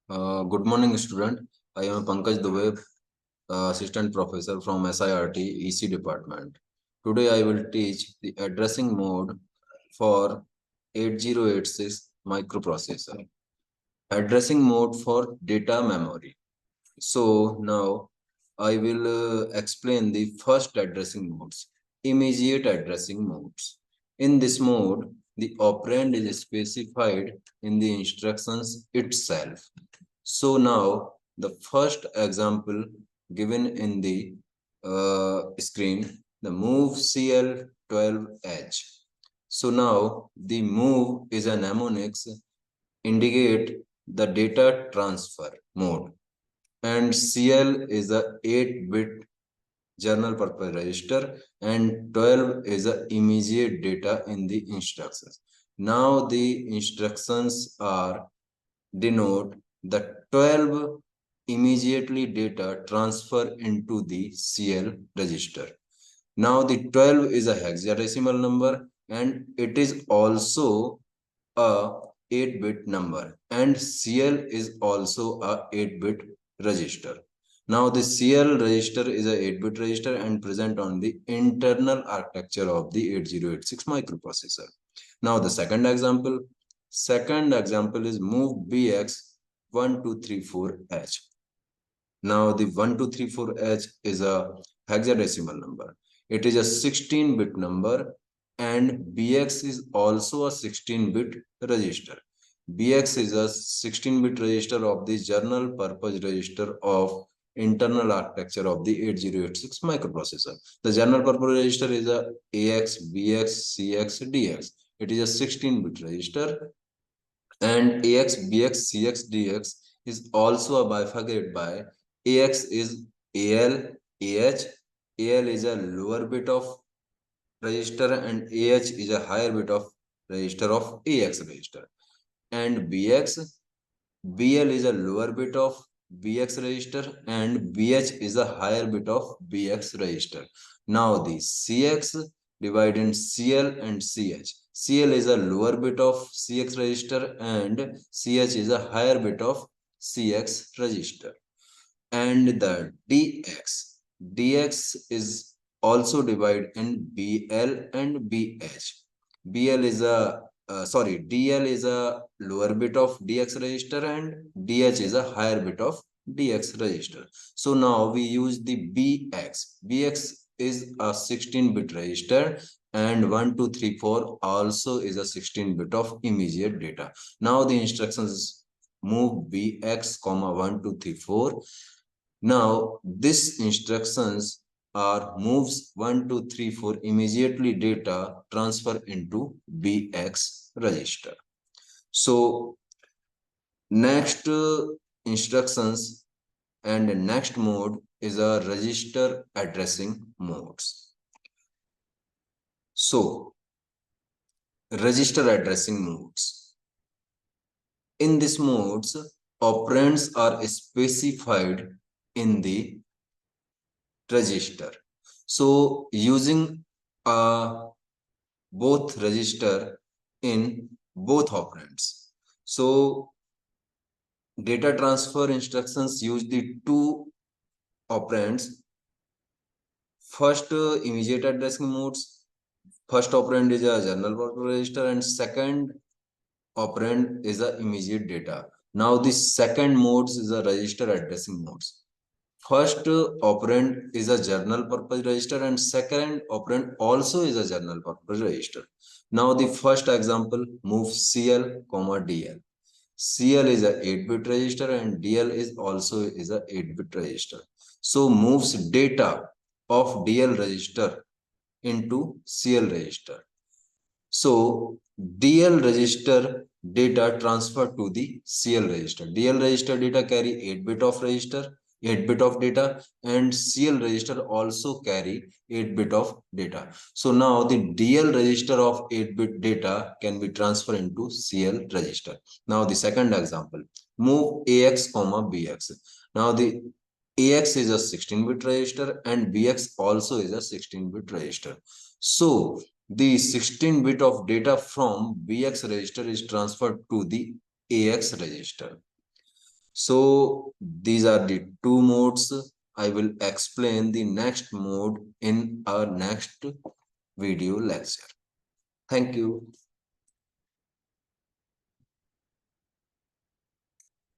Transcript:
Good morning, student. I am Pankaj Dubey, Assistant Professor from SIRT EC Department. Today, I will teach the addressing mode for 8086 microprocessor. Addressing mode for data memory. So now I will explain the first addressing modes, immediate addressing modes. In this mode, the operand is specified in the instructions itself. So now the first example given in the screen, the move CL12H. So now the move is a mnemonics indicate the data transfer mode, and CL is a 8-bit general purpose register, and 12 is a immediate data in the instructions. Now the instructions are denote the 12 immediately data transfer into the CL register. Now the 12 is a hexadecimal number, and it is also a 8-bit number, and CL is also a 8-bit register. Now the CL register is a 8-bit register and present on the internal architecture of the 8086 microprocessor. Now the second example is move BX1234H. Now the 1234H is a hexadecimal number. It is a 16-bit number, and BX is also a 16-bit register. BX is a 16-bit register of the general purpose register of internal architecture of the 8086 microprocessor. The general purpose register is a AX, BX, CX, DX. It is a 16-bit register, and AX, BX, CX, DX is also a bifurcated by AX is AL, AH. AL is a lower bit of register, and AH is a higher bit of register of AX register. And BL is a lower bit of BX register, and BH is a higher bit of BX register. Now the CX divide in CL and CH. CL is a lower bit of CX register, and CH is a higher bit of CX register. And the DX is also divided in BL and BH. BL is a DL is a lower bit of DX register, and DH is a higher bit of DX register. So now we use the BX. BX is a 16-bit register, and 1, 2, 3, 4 also is a 16-bit of immediate data. Now the instructions move BX, 1, 2, 3, 4. Now these instructions are moves 1, 2, 3, 4 immediately data transfer into BX register. So next instructions and next mode is a register addressing modes. So register addressing modes. In these modes, operands are specified in the register. So using both register in both operands. So data transfer instructions use the two operands. First, immediate addressing modes. First operand is a general purpose register, and second operand is a immediate data. Now the second modes is a register addressing modes. First operand is a general purpose register, and second operand also is a general purpose register. Now the first example, move CL, DL. CL is a 8-bit register, and DL is also is a 8-bit register. So moves data of DL register into CL register. So DL register data transfer to the CL register. DL register data carry 8-bit of register, 8-bit of data, and CL register also carry 8-bit of data. So now the DL register of 8-bit data can be transferred into CL register. Now the second example, move AX, BX. Now the AX is a 16-bit register, and BX also is a 16-bit register. So the 16-bit of data from BX register is transferred to the AX register. So these are the two modes. I will explain the next mode in our next video lecture. Thank you.